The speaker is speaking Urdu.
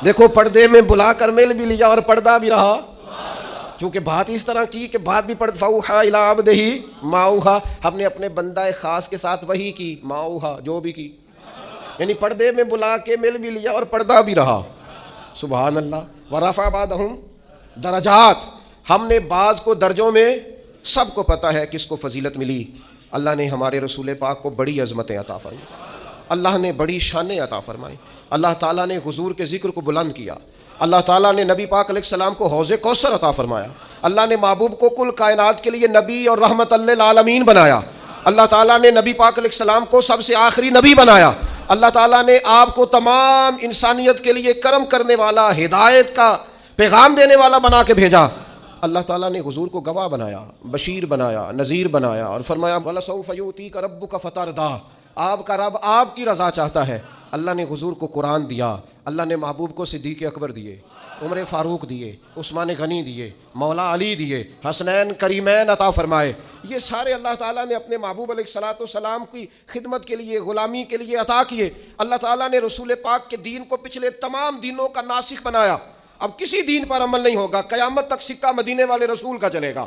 دیکھو پردے میں بلا کر مل بھی لیا اور پردہ بھی رہا، چونکہ بات اس طرح کی کہ بات بھی پڑھ فَأَوْحَىٰ إِلَىٰ عَبْدِهِ مَا أَوْحَىٰ، ہم نے اپنے بندہ خاص کے ساتھ وحی کی، ما اوحیٰ جو بھی کی، یعنی پردے میں بلا کے مل بھی لیا اور پردہ بھی رہا۔ سبحان اللہ۔ وَرَفَعَ بَعْضَهُمْ درجات، ہم نے بعض کو درجوں میں، سب کو پتہ ہے کس کو فضیلت ملی۔ اللہ نے ہمارے رسول پاک کو بڑی عظمتیں عطا فرمائی، اللہ نے بڑی شانیں عطا فرمائی، اللہ تعالیٰ نے حضور کے ذکر کو بلند کیا، اللہ تعالیٰ نے نبی پاک علیہ السلام کو حوض کوثر عطا فرمایا، اللہ نے محبوب کو کل کائنات کے لیے نبی اور رحمت للعالمین بنایا، اللہ تعالیٰ نے نبی پاک علیہ السلام کو سب سے آخری نبی بنایا، اللہ تعالیٰ نے آپ کو تمام انسانیت کے لیے کرم کرنے والا، ہدایت کا پیغام دینے والا بنا کے بھیجا، اللہ تعالیٰ نے حضور کو گواہ بنایا، بشیر بنایا، نذیر بنایا، اور فرمایا وَلَسَوْفَ يُؤْتِيكَ رَبُّكَ فَتَرْضَىٰ، آپ کا رب آپ کی رضا چاہتا ہے۔ اللہ نے حضور کو قرآن دیا، اللہ نے محبوب کو صدیق اکبر دیے، عمر فاروق دیے، عثمان غنی دیے، مولا علی دیے، حسنین کریمین عطا فرمائے، یہ سارے اللہ تعالیٰ نے اپنے محبوب علیہ الصلوۃ والسلام کی خدمت کے لیے، غلامی کے لیے عطا کیے۔ اللہ تعالیٰ نے رسول پاک کے دین کو پچھلے تمام دینوں کا ناسخ بنایا، اب کسی دین پر عمل نہیں ہوگا، قیامت تک سکہ مدینے والے رسول کا چلے گا۔